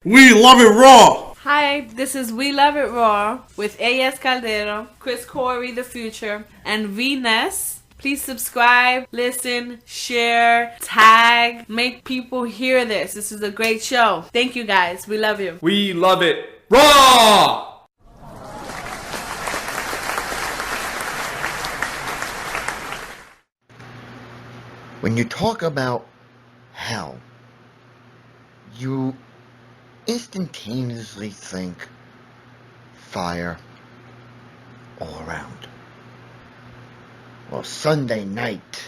We love it raw. Hi, this is We Love It Raw with A.S. Caldero, Chris Coury, The Future, and V-Ness. Please subscribe, listen, share, tag, make people hear this. This is a great show. Thank you guys. We love you. We love it raw! When you talk about hell, you instantaneously think fire all around. Well, Sunday night,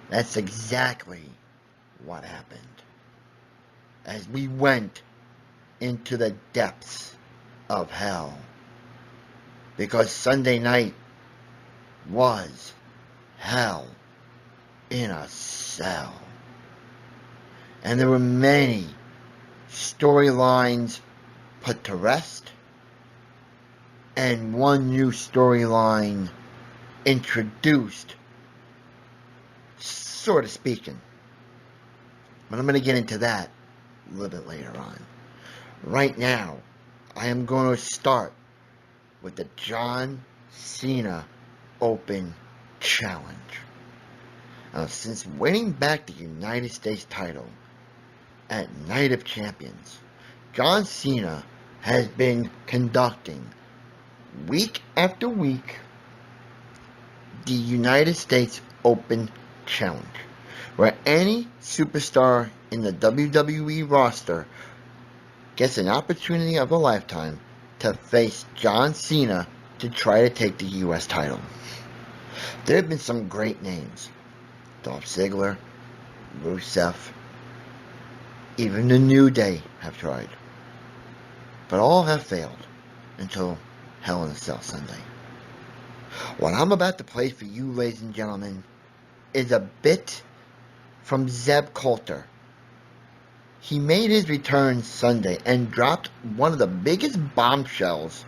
that's exactly what happened. As we went into the depths of hell. Because Sunday night was hell in a cell. And there were many storylines put to rest, and one new storyline introduced, sort of speaking. But I'm going to get into that a little bit later on. Right now, I am going to start with the John Cena Open Challenge. Since winning back the United States title at Night of Champions, John Cena has been conducting week after week the United States Open Challenge, where any superstar in the WWE roster gets an opportunity of a lifetime to face John Cena to try to take the U.S. title. There have been some great names. Dolph Ziggler, Rusev, even the New Day have tried. But all have failed until Hell in a Cell Sunday. What I'm about to play for you, ladies and gentlemen, is a bit from Zeb Coulter. He made his return Sunday and dropped one of the biggest bombshells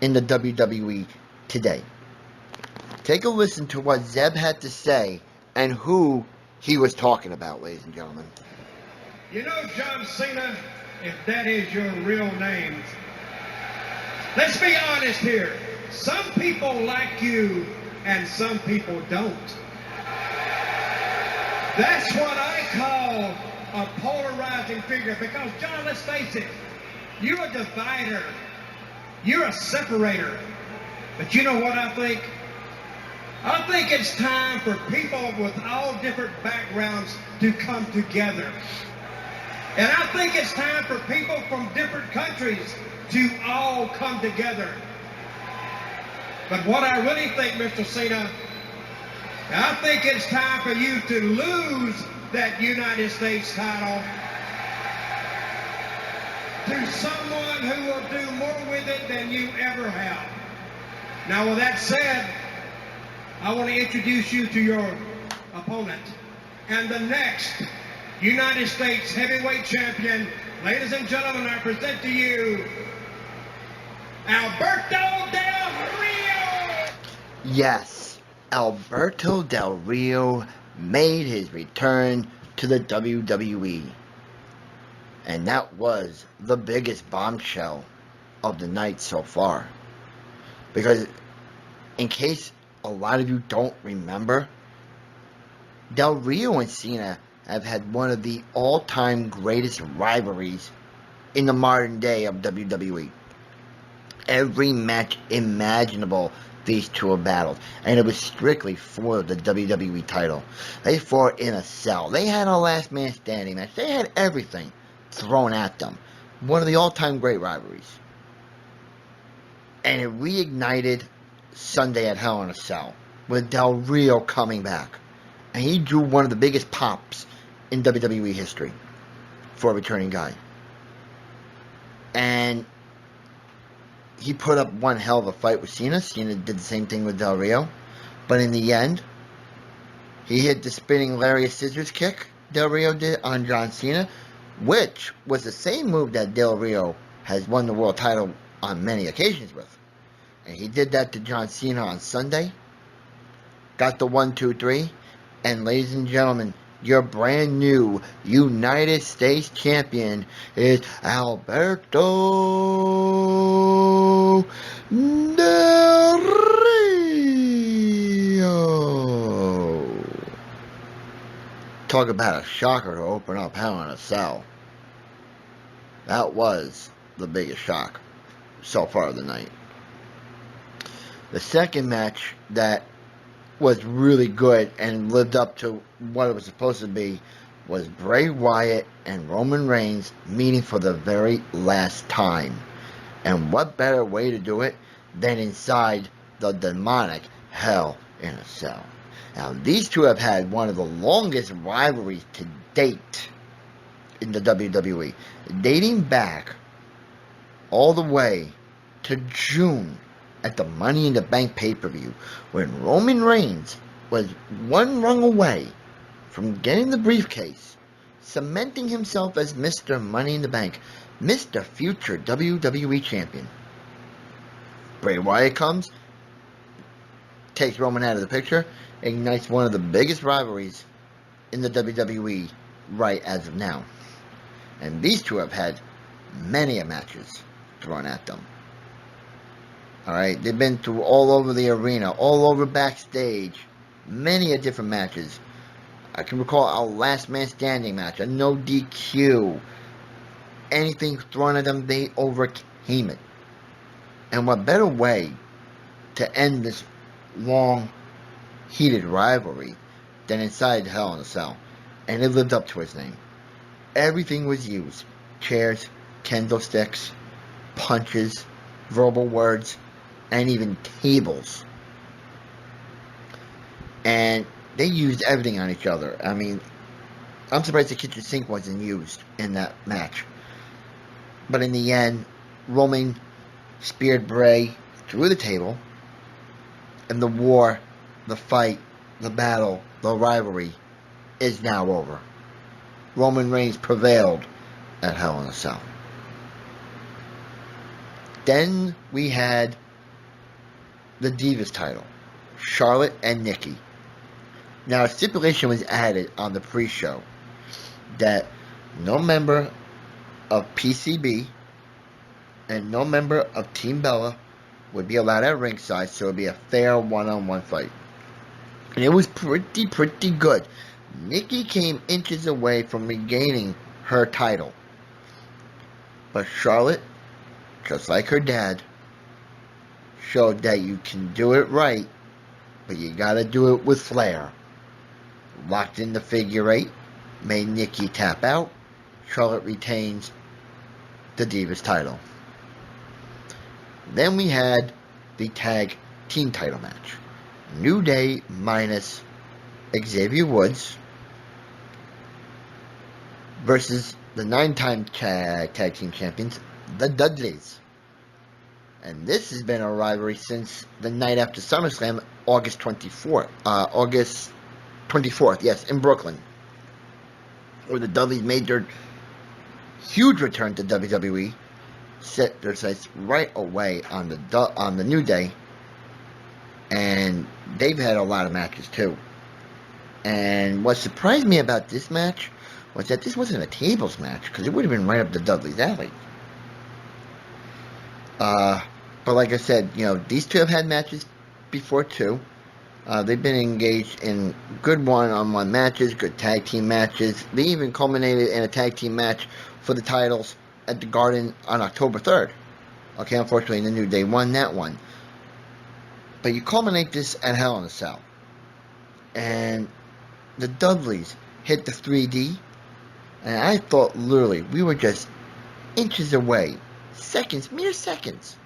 in the WWE today. Take a listen to what Zeb had to say and who he was talking about, ladies and gentlemen. You know, John Cena, if that is your real name, let's be honest here. Some people like you and some people don't. That's what I call a polarizing figure, because, John, let's face it, you're a divider. You're a separator. But you know what I think? I think it's time for people with all different backgrounds to come together. And I think it's time for people from different countries to all come together. But what I really think, Mr. Cena, I think it's time for you to lose that United States title to someone who will do more with it than you ever have. Now, with that said, I want to introduce you to your opponent. And the next United States heavyweight champion, ladies and gentlemen, I present to you Alberto Del Rio. Yes, Alberto Del Rio made his return to the WWE. And that was the biggest bombshell of the night so far. Because, in case a lot of you don't remember, Del Rio and Cena have had one of the all-time greatest rivalries in the modern day of WWE. Every match imaginable these two have battled, and it was strictly for the WWE title. They fought in a cell. They had a last man standing match. They had everything thrown at them. One of the all-time great rivalries. And it reignited Sunday at Hell in a Cell with Del Rio coming back. And he drew one of the biggest pops in WWE history for a returning guy. And he put up one hell of a fight with Cena. Cena did the same thing with Del Rio. But in the end, he hit the spinning lariat scissors kick Del Rio did on John Cena, which was the same move that Del Rio has won the world title on many occasions with. And he did that to John Cena on Sunday. Got the 1, 2, 3. And ladies and gentlemen, your brand new United States champion is Alberto Del Rio. Talk about a shocker to open up Hell in a Cell. That was the biggest shock so far of the night. The second match that was really good and lived up to what it was supposed to be was Bray Wyatt and Roman Reigns meeting for the very last time. And what better way to do it than inside the demonic Hell in a Cell. Now, these two have had one of the longest rivalries to date in the WWE, dating back all the way to June at the Money in the Bank pay-per-view, when Roman Reigns was one rung away from getting the briefcase, cementing himself as Mr. Money in the Bank, Mr. Future WWE Champion. Bray Wyatt comes, takes Roman out of the picture, ignites one of the biggest rivalries in the WWE right as of now. And these two have had many matches thrown at them. Alright, they've been through all over the arena, all over backstage, many a different matches. I can recall our last man standing match, a no DQ. Anything thrown at them, they overcame it. And what better way to end this long, heated rivalry than inside Hell in a Cell. And it lived up to its name. Everything was used. Chairs, candlesticks, punches, verbal words, and even tables. And they used everything on each other. I mean, I'm surprised the kitchen sink wasn't used in that match. But in the end, Roman speared Bray through the table. And the war, the fight, the battle, the rivalry is now over. Roman Reigns prevailed at Hell in a Cell. Then we had the Divas title, Charlotte and Nikki. Now, a stipulation was added on the pre-show that no member of PCB and no member of Team Bella would be allowed at ringside, so it would be a fair one-on-one fight. And it was pretty good. Nikki came inches away from regaining her title. But Charlotte, just like her dad, showed that you can do it right, but you gotta do it with flair. Locked in the figure eight, made Nikki tap out. Charlotte retains the Divas title. Then we had the tag team title match. New Day minus Xavier Woods versus the 9-time tag team champions, the Dudleys. And this has been a rivalry since the night after SummerSlam, August 24th, yes, in Brooklyn, where the Dudleys made their huge return to WWE, set their sights right away on the New Day, and they've had a lot of matches too. And what surprised me about this match was that this wasn't a tables match, because it would have been right up the Dudleys' alley. But like I said, these two have had matches before too. They've been engaged in good one-on-one matches, good tag team matches. They even culminated in a tag team match for the titles at the Garden on October 3rd. Okay, unfortunately, the New Day won that one. But you culminate this at Hell in a Cell. And the Dudleys hit the 3D. And I thought literally we were just inches away, mere seconds,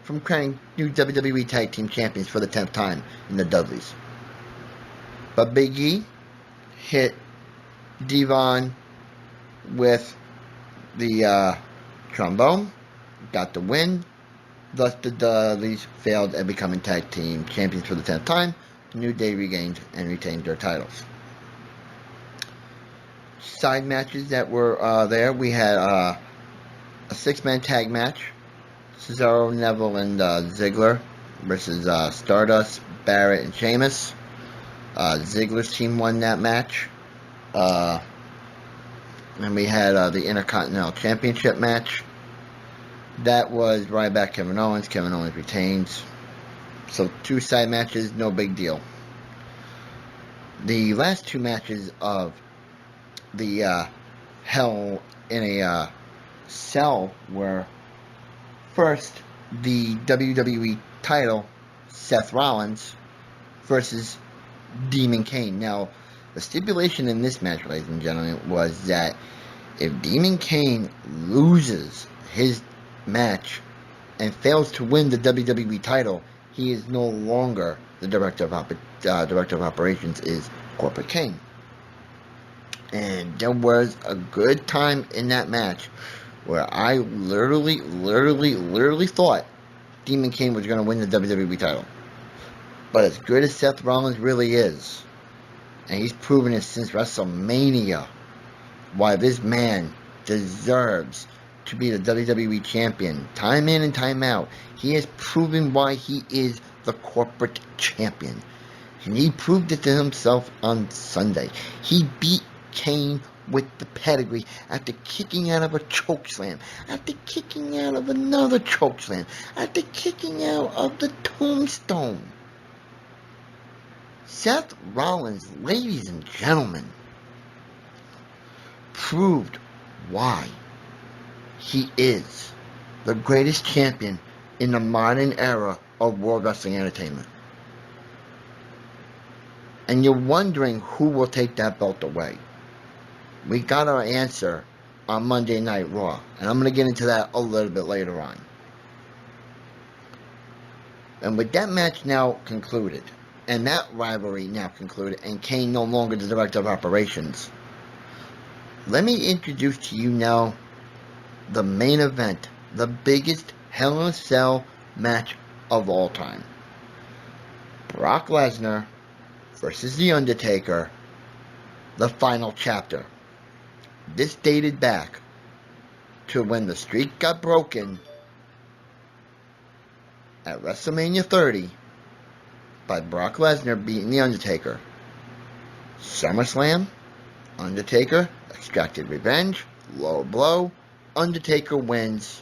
from crowning new WWE Tag Team Champions for the 10th time in the Dudleys. But Big E hit Devon with the trombone, got the win. Thus, the Dudleys failed at becoming Tag Team Champions for the 10th time. The New Day regained and retained their titles. Side matches that were there, we had a 6-man tag match. Cesaro, Neville, and Ziggler versus Stardust, Barrett, and Sheamus. Ziggler's team won that match. And we had the Intercontinental Championship match. That was Ryback Kevin Owens. Kevin Owens retains. So 2 side matches, no big deal. The last 2 matches of the Hell in a Cell were first the WWE title, Seth Rollins versus Demon Kane. Now, the stipulation in this match, ladies and gentlemen, was that if Demon Kane loses his match and fails to win the WWE title, he is no longer the director of operations, is Corporate Kane. And there was a good time in that match where I literally thought Demon Kane was going to win the WWE title. But as good as Seth Rollins really is, and he's proven it since WrestleMania, why this man deserves to be the WWE champion. Time in and time out, he has proven why he is the corporate champion. And he proved it to himself on Sunday. He beat Kane with the pedigree after kicking out of a chokeslam, after kicking out of another chokeslam, after kicking out of the tombstone. Seth Rollins, ladies and gentlemen, proved why he is the greatest champion in the modern era of World Wrestling Entertainment. And you're wondering who will take that belt away. We got our answer on Monday Night Raw, and I'm going to get into that a little bit later on. And with that match now concluded, and that rivalry now concluded, and Kane no longer the director of operations, let me introduce to you now the main event, the biggest Hell in a Cell match of all time. Brock Lesnar versus The Undertaker, the final chapter. This dated back to when the streak got broken at WrestleMania 30 by Brock Lesnar beating The Undertaker. SummerSlam, Undertaker extracted revenge, low blow, Undertaker wins.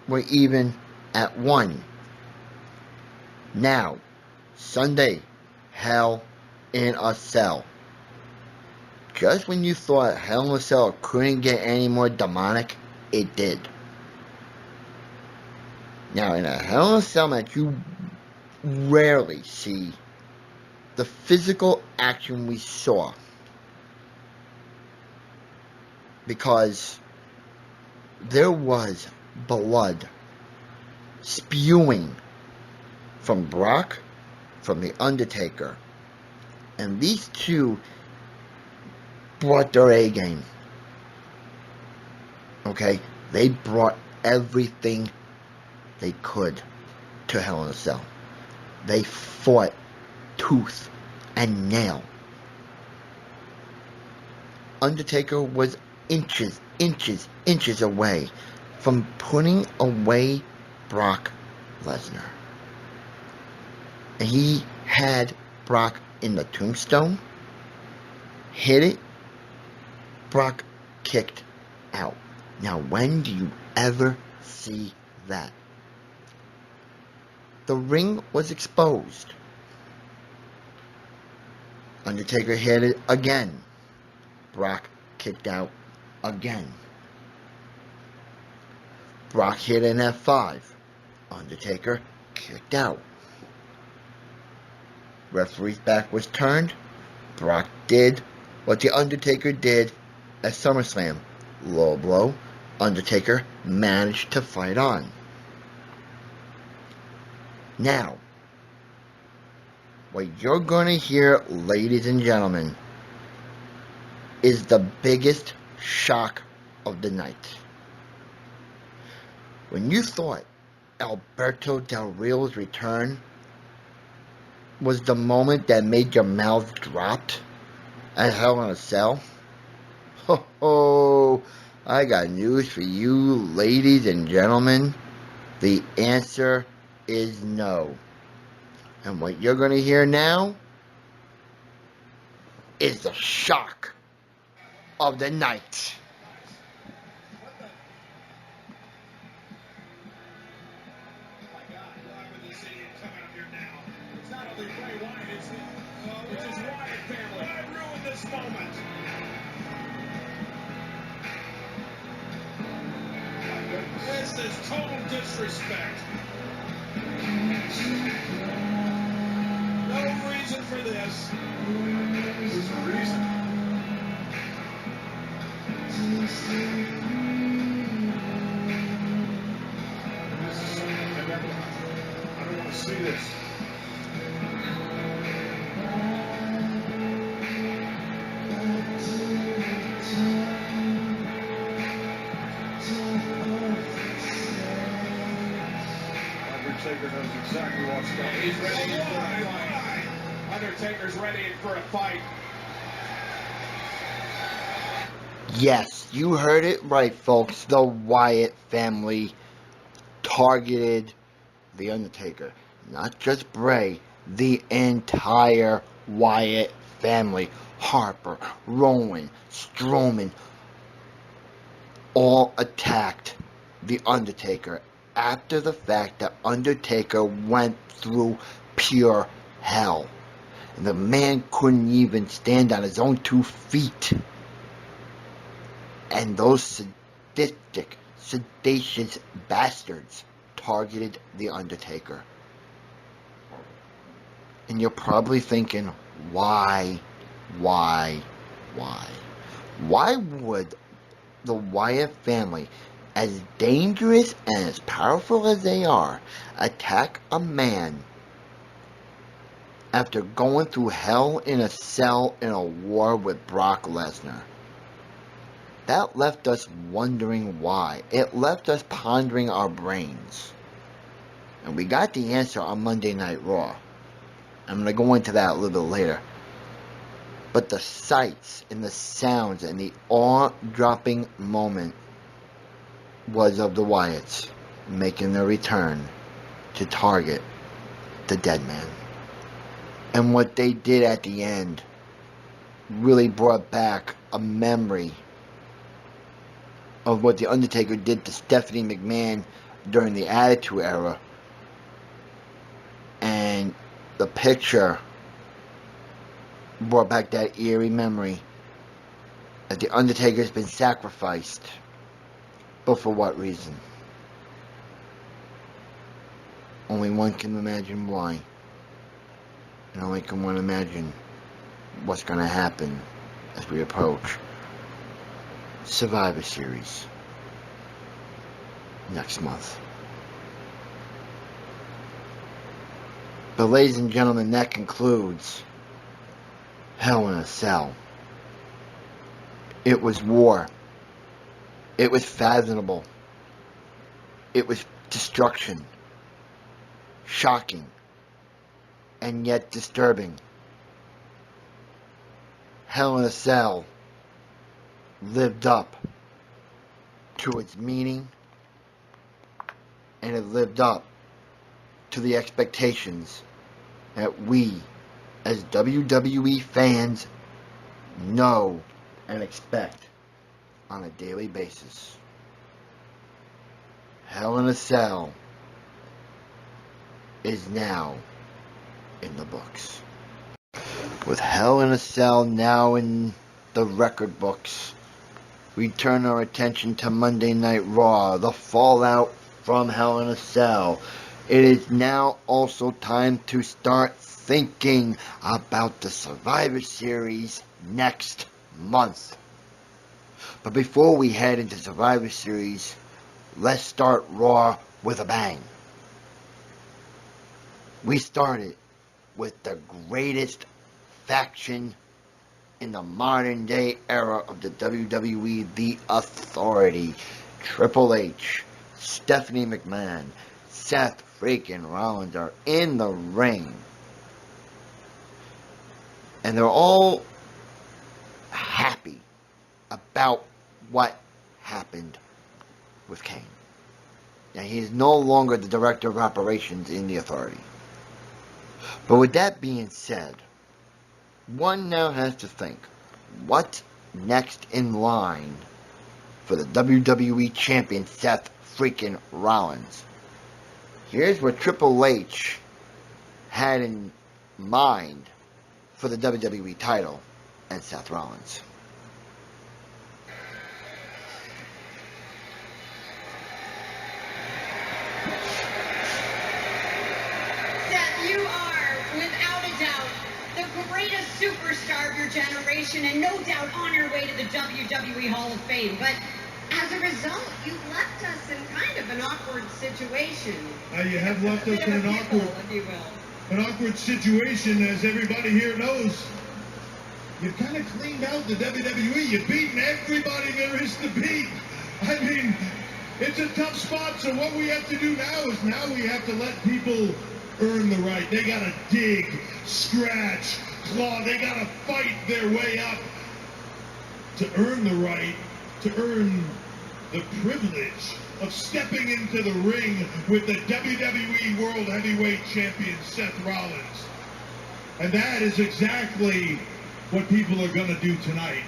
We're even at 1. Now, Sunday, Hell in a Cell. Just when you thought Hell in a Cell couldn't get any more demonic, it did. Now, in a Hell in a Cell match, you rarely see the physical action we saw. Because there was blood spewing from Brock, from The Undertaker. And these two brought their A game. Okay? They brought everything they could to Hell in a Cell. They fought tooth and nail. Undertaker was inches away from putting away Brock Lesnar. And he had Brock in the tombstone, hit it, Brock kicked out. Now, when do you ever see that? The ring was exposed. Undertaker hit it again. Brock kicked out again. Brock hit an F5. Undertaker kicked out. Referee's back was turned. Brock did what The Undertaker did at SummerSlam. Low blow. Undertaker managed to fight on. Now, what you're going to hear, ladies and gentlemen, is the biggest shock of the night. When you thought Alberto Del Rio's return was the moment that made your mouth drop at Hell in a Cell, ho, I got news for you, ladies and gentlemen. The answer is no. And what you're going to hear now is the shock of the night. My God, why would they say it coming up here now? It's not only Bray Wyatt, it's his Wyatt family. Why ruin this moment? This is total disrespect. No reason for this. There's a reason. I don't want to see this. Undertaker knows exactly what's coming. He's ready for a fight. Undertaker's ready for a fight. Yes, you heard it right, folks. The Wyatt family targeted The Undertaker. Not just Bray, the entire Wyatt family. Harper, Rowan, Strowman, all attacked The Undertaker after the fact that Undertaker went through pure hell. And the man couldn't even stand on his own 2 feet. And those sadistic, sedacious bastards targeted The Undertaker. And you're probably thinking, why? Why would the Wyatt family, as dangerous and as powerful as they are, attack a man after going through hell in a cell in a war with Brock Lesnar? That left us wondering why. It left us pondering our brains. And we got the answer on Monday Night Raw. I'm going to go into that a little bit later. But the sights and the sounds and the awe-dropping moment was of the Wyatts making their return to target the dead man. And what they did at the end really brought back a memory of what The Undertaker did to Stephanie McMahon during the Attitude Era. And the picture brought back that eerie memory that The Undertaker's been sacrificed. But for what reason? Only one can imagine why. And only can one imagine what's going to happen as we approach Survivor Series next month. But ladies and gentlemen, that concludes Hell in a Cell. It was war. It was fathomable. It was destruction. Shocking. And yet disturbing. Hell in a Cell lived up to its meaning, and it lived up to the expectations that we as WWE fans know and expect on a daily basis. Hell in a Cell is now in the books. With Hell in a Cell now in the record books, we turn our attention to Monday Night Raw, the fallout from Hell in a Cell. It is now also time to start thinking about the Survivor Series next month. But before we head into Survivor Series, let's start Raw with a bang. We started with the greatest faction in the modern day era of the WWE, The Authority. Triple H, Stephanie McMahon, Seth freaking Rollins are in the ring. And they're all happy about what happened with Kane. Now, he is no longer the director of operations in The Authority. But with that being said, one now has to think, what next in line for the WWE Champion Seth freaking Rollins. Here's what Triple H had in mind for the WWE title and Seth Rollins. Seth, you are, without a doubt, the greatest superstar of your generation and no doubt on your way to the WWE Hall of Fame. But as a result, you've left us in kind of an awkward situation. You have left us in an awkward situation, as everybody here knows. You've kind of cleaned out the WWE. You've beaten everybody there is to beat. I mean, it's a tough spot, so what we have to do now we have to let people earn the right. They got to dig, scratch, claw. They got to fight their way up to earn the right, to earn the privilege of stepping into the ring with the WWE World Heavyweight Champion Seth Rollins. And that is exactly what people are going to do tonight.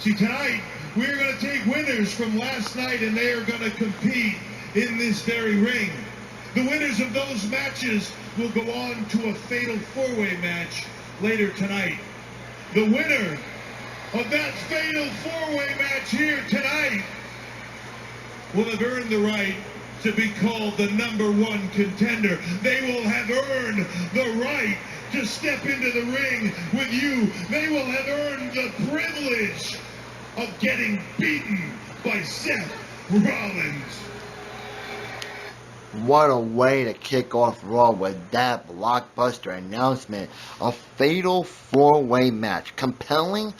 See, tonight, we're going to take winners from last night and they are going to compete in this very ring. The winners of those matches will go on to a fatal four-way match later tonight. The winner of that fatal four-way match here tonight will have earned the right to be called the #1 contender. They will have earned the right to step into the ring with you. They will have earned the privilege of getting beaten by Seth Rollins. What a way to kick off Raw with that blockbuster announcement. A fatal four-way match. Compelling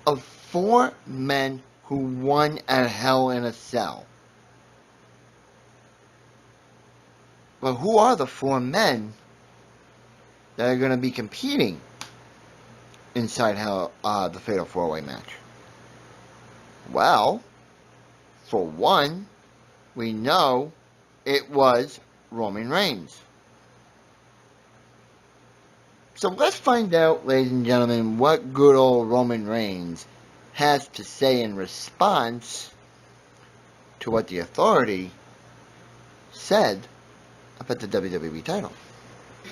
of 4 men who won at Hell in a Cell. But who are the 4 men that are going to be competing inside Hell, the Fatal 4-Way match? Well, for one, we know it was Roman Reigns. So let's find out, ladies and gentlemen, what good old Roman Reigns has to say in response to what the Authority said about the WWE title.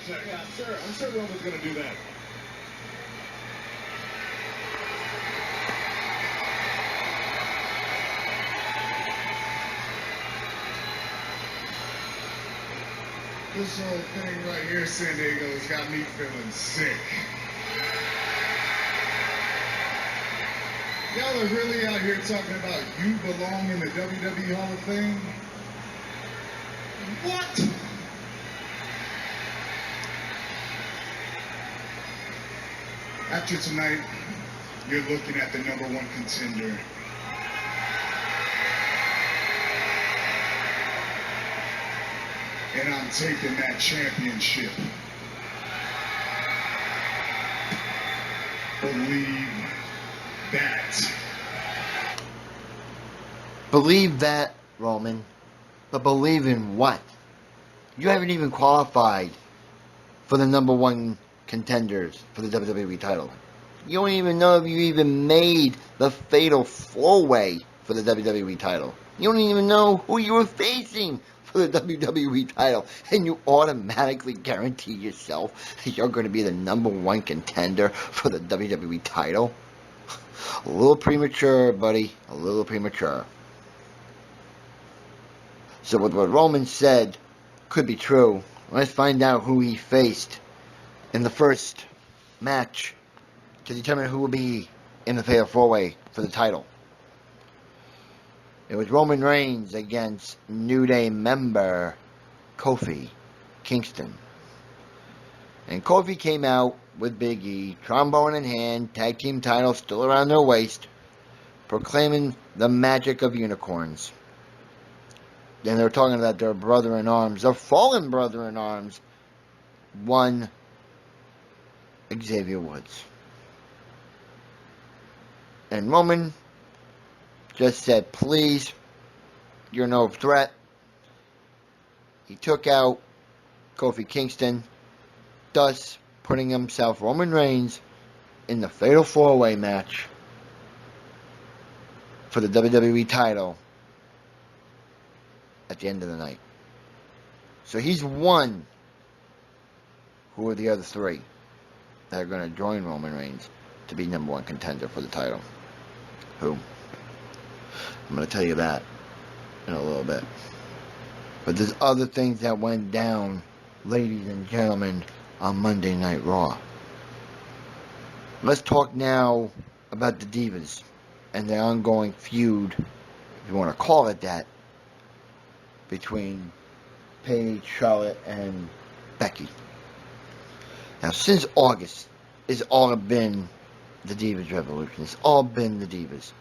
Yeah, I'm sure Roman's going to do that. This whole thing right here, San Diego, has got me feeling sick. Y'all are really out here talking about you belong in the WWE Hall of Fame? What? After tonight, you're looking at the #1 contender. And I'm taking that championship. Believe that. Believe that, Roman. But believe in what? You haven't even qualified for the #1 contenders for the WWE title. You don't even know if you even made the fatal 4-way for the WWE title. You don't even know who you were facing for the WWE title. And you automatically guarantee yourself that you're going to be the #1 contender for the WWE title. A little premature, buddy. A little premature. So with what Roman said could be true, let's find out who he faced in the first match to determine who will be in the Fatal 4-Way for the title. It was Roman Reigns against New Day member Kofi Kingston. And Kofi came out with Big E, trombone in hand, tag team title still around their waist, proclaiming the magic of unicorns. Then they're talking about their brother-in-arms, their fallen brother-in-arms, one Xavier Woods. And Roman just said, please, you're no threat. He took out Kofi Kingston, thus putting himself, Roman Reigns, in the Fatal 4-Way match for the WWE title at the end of the night. So he's one. Who are the other three that are going to join Roman Reigns to be number one contender for the title? Who? I'm going to tell you that in a little bit. But there's other things that went down, ladies and gentlemen, on Monday Night Raw. Let's talk now about the Divas and the ongoing feud, if you want to call it that, between Paige, Charlotte, and Becky. Now, since August, it's all been the Divas Revolution. It's all been the Divas.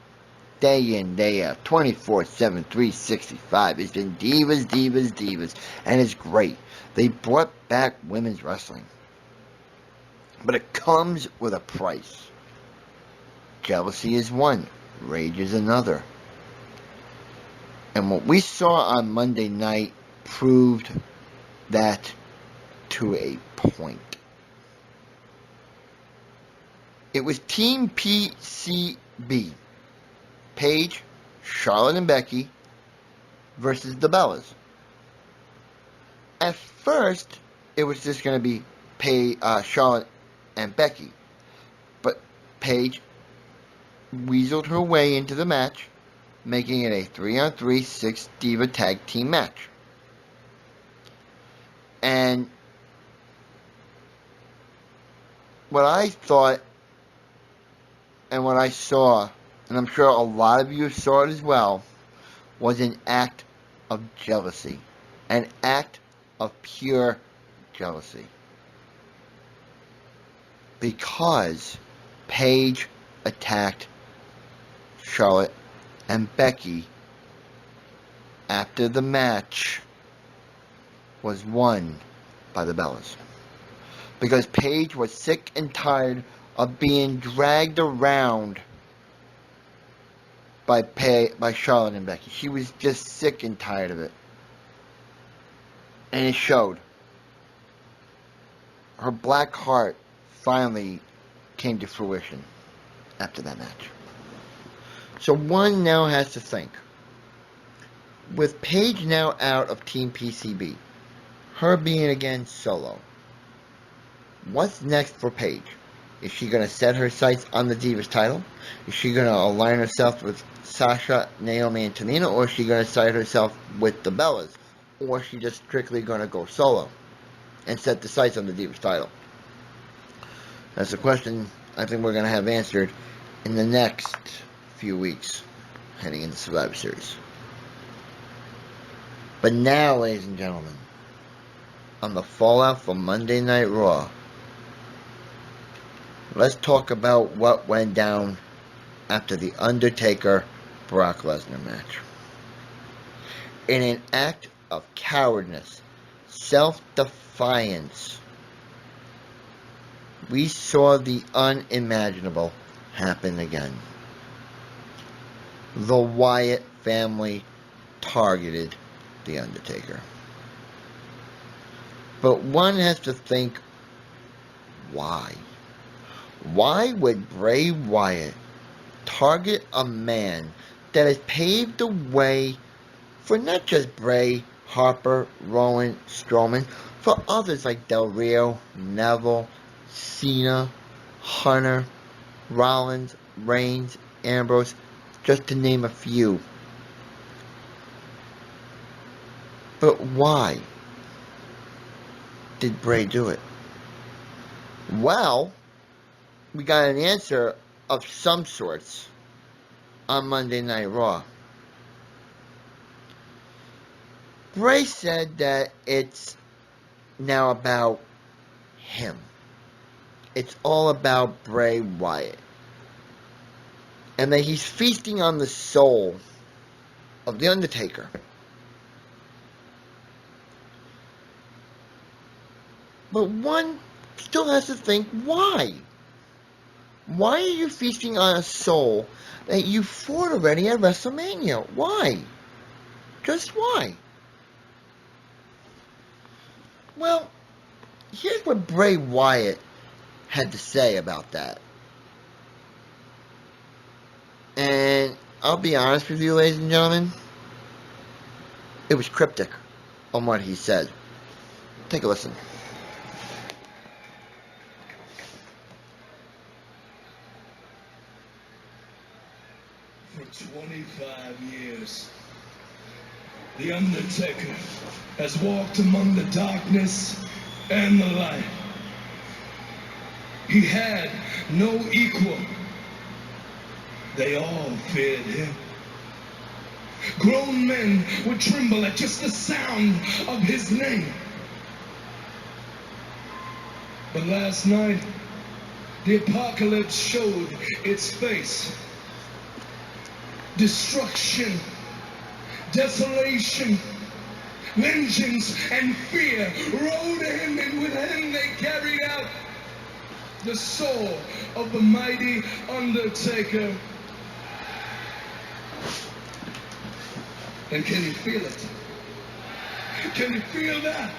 Day in, day out, 24/7, 365. It's been Divas, Divas, Divas. And it's great. They brought back women's wrestling. But it comes with a price. Jealousy is one. Rage is another. And what we saw on Monday night proved that to a point. It was Team PCB. Paige, Charlotte, and Becky versus the Bellas. At first, it was just going to be Charlotte and Becky. But Paige weaseled her way into the match, making it a 3-on-3 6 Diva Tag Team match. And what I thought and what I saw, and I'm sure a lot of you saw it as well, was an act of jealousy. An act of pure jealousy. Because Paige attacked Charlotte and Becky after the match was won by the Bellas. Because Paige was sick and tired of being dragged around by Charlotte and Becky. She was just sick and tired of it. And it showed. Her black heart finally came to fruition after that match. So one now has to think. With Paige now out of Team PCB, her being again solo, what's next for Paige? Is she going to set her sights on the Divas title? Is she going to align herself with Sasha, Naomi, and Tamina? Or is she going to side herself with the Bellas? Or is she just strictly going to go solo and set the sights on the Divas title? That's a question I think we're going to have answered in the next few weeks heading into Survivor Series. But now, ladies and gentlemen, on the fallout from Monday Night Raw, let's talk about what went down after the Undertaker-Brock Lesnar match. In an act of cowardness, self-defiance, we saw the unimaginable happen again. The Wyatt family targeted The Undertaker. But one has to think, why? Why would Bray Wyatt target a man that has paved the way for not just Bray, Harper, Rowan, Strowman, for others like Del Rio, Neville, Cena, Hunter, Rollins, Reigns, Ambrose, just to name a few. But why did Bray do it? Well, we got an answer of some sorts on Monday Night Raw. Bray said that it's now about him. It's all about Bray Wyatt. And that he's feasting on the soul of The Undertaker. But one still has to think, why? Why are you feasting on a soul that you fought already at WrestleMania? Why? Just why? Well, here's what Bray Wyatt had to say about that. And I'll be honest with you, ladies and gentlemen, it was cryptic on what he said. Take a listen. For 25 years, The Undertaker has walked among the darkness and the light. He had no equal. They all feared him. Grown men would tremble at just the sound of his name. But last night, the apocalypse showed its face. Destruction, desolation, vengeance, and fear rode in, and with him they carried out the soul of the mighty Undertaker. And can you feel it? Can you feel that?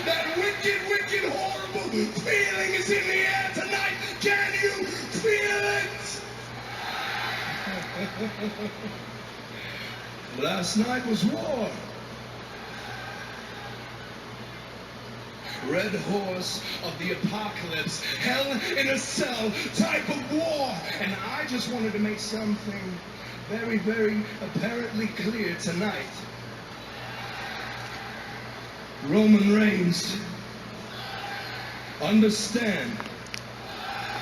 That wicked, wicked, horrible feeling is in the air tonight. Can you feel it? Last night was war. Red horse of the apocalypse, hell in a cell type of war. And I just wanted to make something very, very apparently clear tonight. Roman Reigns, understand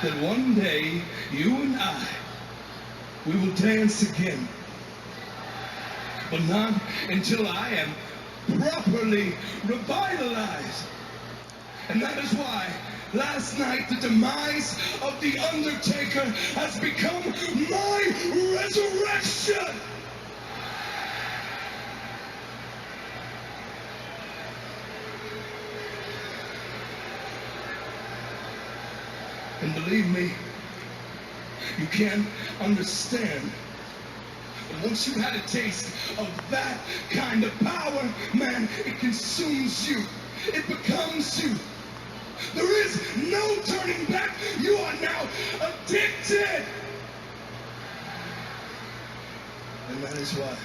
that one day you and I, we will dance again. But not until I am properly revitalized. And that is why last night the demise of The Undertaker has become my resurrection. And believe me, you can't understand. But once you've had a taste of that kind of power, man, it consumes you. It becomes you. There is no turning back. You are now addicted. And that is why,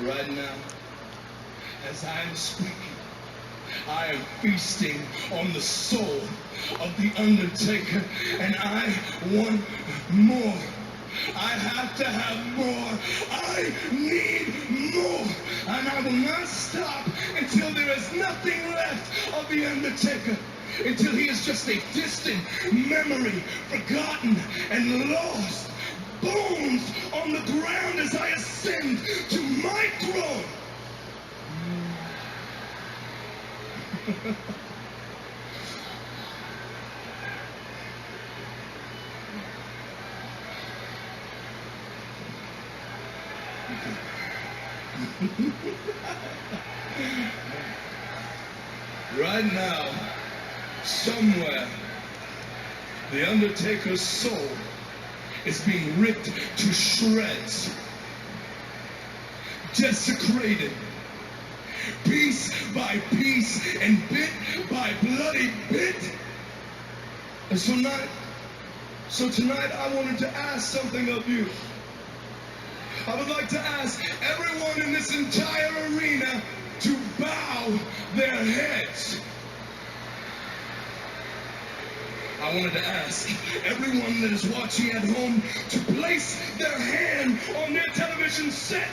right now, as I am speaking, I am feasting on the soul of The Undertaker, and I want more. I have to have more. I need more. And I will not stop until there is nothing left of The Undertaker. Until he is just a distant memory, forgotten and lost. Bones on the ground as I ascend to my throne. Right now, somewhere, The Undertaker's soul is being ripped to shreds, desecrated, piece by piece and bit by bloody bit. And so tonight I wanted to ask something of you. I would like to ask everyone in this entire arena to bow their heads. I wanted to ask everyone that is watching at home to place their hand on their television set.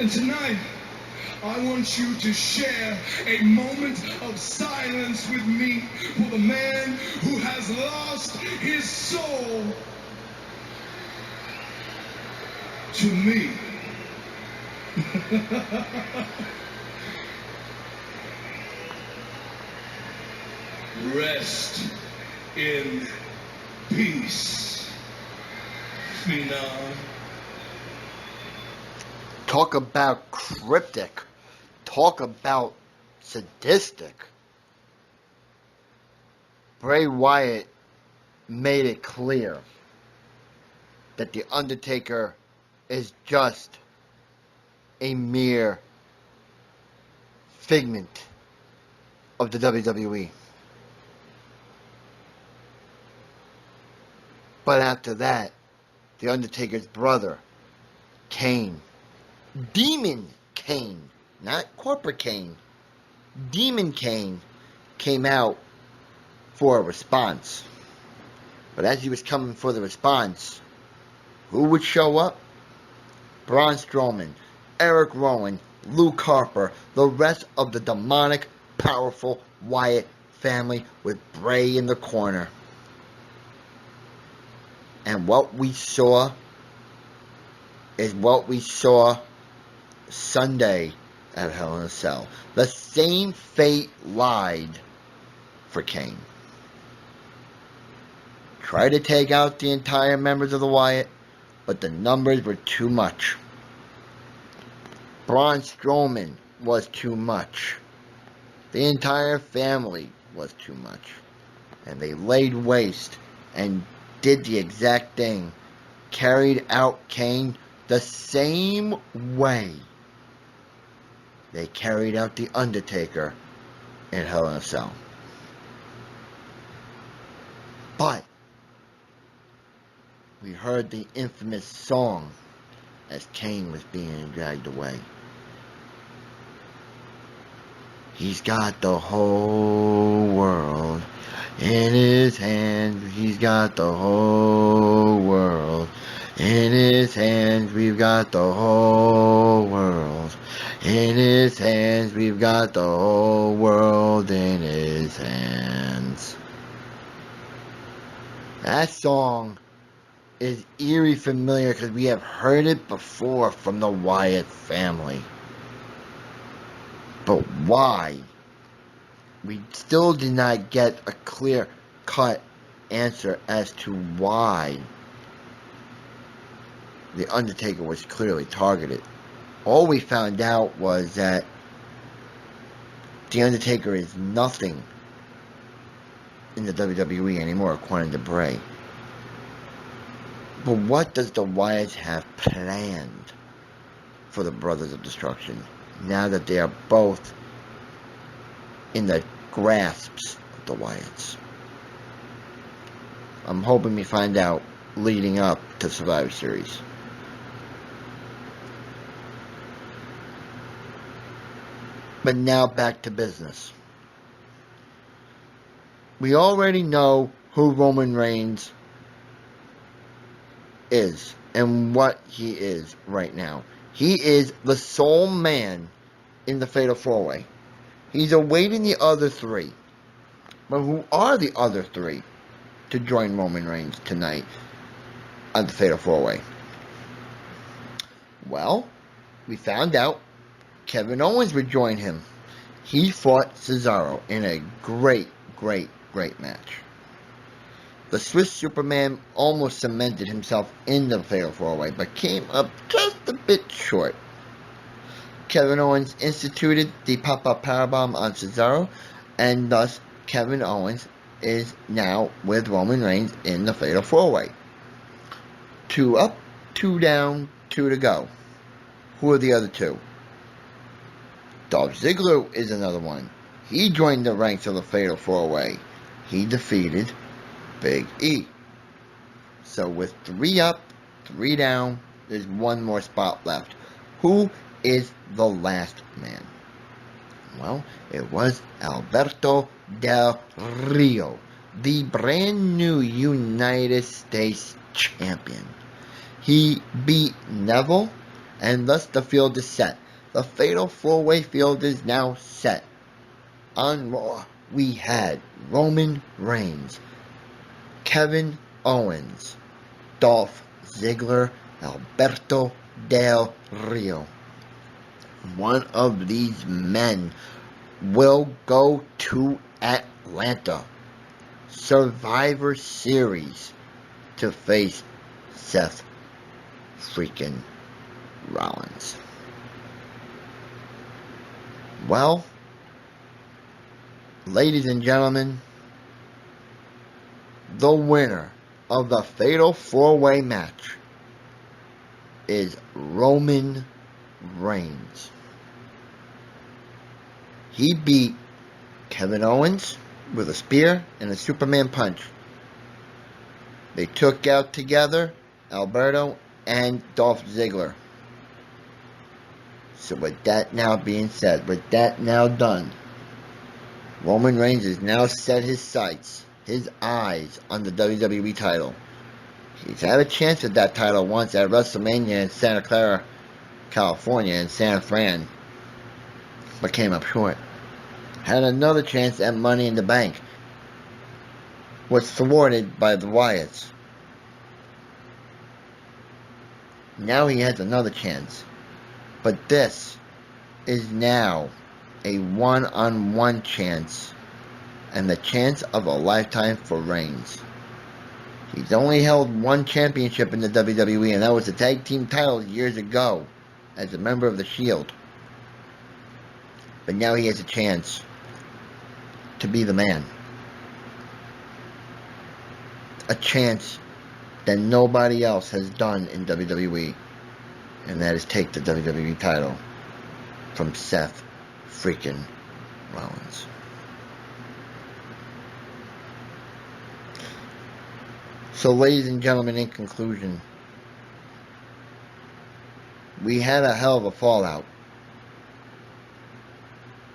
And tonight, I want you to share a moment of silence with me for the man who has lost his soul to me. Rest in peace, Phenom. Talk about cryptic. Talk about sadistic. Bray Wyatt made it clear that The Undertaker is just a mere figment of the WWE. But after that, The Undertaker's brother, Kane, Demon Kane, not Corporate Kane, Demon Kane, came out for a response. But as he was coming for the response, who would show up? Braun Strowman, Eric Rowan, Luke Harper, the rest of the demonic, powerful Wyatt family with Bray in the corner. And what we saw is what we saw Sunday at Hell in a Cell. The same fate lied for Kane. Tried to take out the entire members of the Wyatt, but the numbers were too much. Braun Strowman was too much. The entire family was too much. And they laid waste and did the exact thing. Carried out Kane the same way they carried out The Undertaker in Hell in a Cell. But we heard the infamous song as Kane was being dragged away. He's got the whole world in his hands. He's got the whole world in his hands. We've got the whole world in his hands. We've got the whole world in his hands. That song is eerie familiar because we have heard it before from the Wyatt family. But why? We still did not get a clear-cut answer as to why The Undertaker was clearly targeted. All we found out was that The Undertaker is nothing in the WWE anymore, according to Bray. But what does the Wyatts have planned for the Brothers of Destruction now that they are both in the grasps of the Wyatts? I'm hoping we find out leading up to Survivor Series. But now back to business. We already know who Roman Reigns is and what he is right now. He is the sole man in the Fatal 4-Way. He's awaiting the other three. But who are the other three to join Roman Reigns tonight on the Fatal 4-Way? Well, we found out Kevin Owens would join him. He fought Cesaro in a great match. The Swiss Superman almost cemented himself in the Fatal 4-Way, but came up just a bit short. Kevin Owens instituted the pop-up powerbomb on Cesaro, and thus Kevin Owens is now with Roman Reigns in the Fatal 4-Way. 2 up, 2 down, 2 to go. Who are the other two? Dolph Ziggler is another one. He joined the ranks of the Fatal 4-Way. He defeated Big E. So with 3 up, 3 down, there's 1 more spot left. Who is the last man? Well, it was Alberto Del Rio, the brand new United States champion. He beat Neville, and thus the field is set. The Fatal 4-Way field is now set. On Raw, we had Roman Reigns, Kevin Owens, Dolph Ziggler, Alberto Del Rio. One of these men will go to Atlanta, Survivor Series, to face Seth freaking Rollins. Well, ladies and gentlemen, the winner of the Fatal 4-Way match is Roman Reigns. He beat Kevin Owens with a spear and a Superman punch. They took out together Alberto and Dolph Ziggler. So with that now being said, with that now done, Roman Reigns has now set his sights, his eyes on the WWE title. He's had a chance at that title once at WrestleMania in Santa Clara, California, in San Fran, but came up short. Had another chance at Money in the Bank, was thwarted by the Wyatts. Now he has another chance, but this is now a one-on-one chance, and the chance of a lifetime for Reigns. He's only held one championship in the WWE, and that was the tag team title years ago as a member of the Shield. But now he has a chance to be the man. A chance that nobody else has done in WWE, and that is take the WWE title from Seth freaking Rollins. So, ladies and gentlemen, in conclusion, we had a hell of a fallout.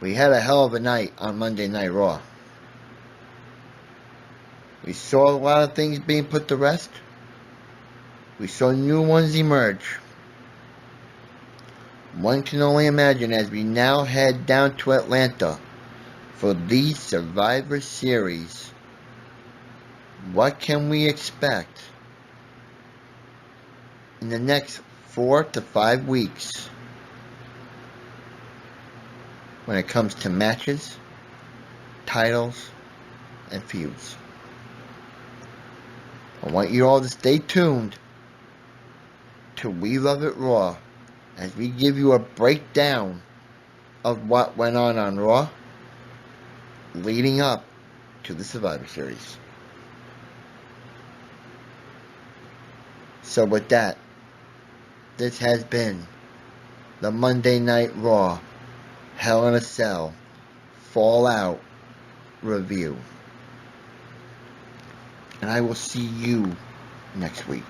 We had a hell of a night on Monday Night Raw. We saw a lot of things being put to rest. We saw new ones emerge. One can only imagine as we now head down to Atlanta for the Survivor Series, what can we expect in the next 4 to 5 weeks when it comes to matches, titles, and feuds. I want you all to stay tuned to We Love It Raw as we give you a breakdown of what went on Raw leading up to the Survivor Series. So with that, this has been the Monday Night Raw Hell in a Cell Fallout review. And I will see you next week.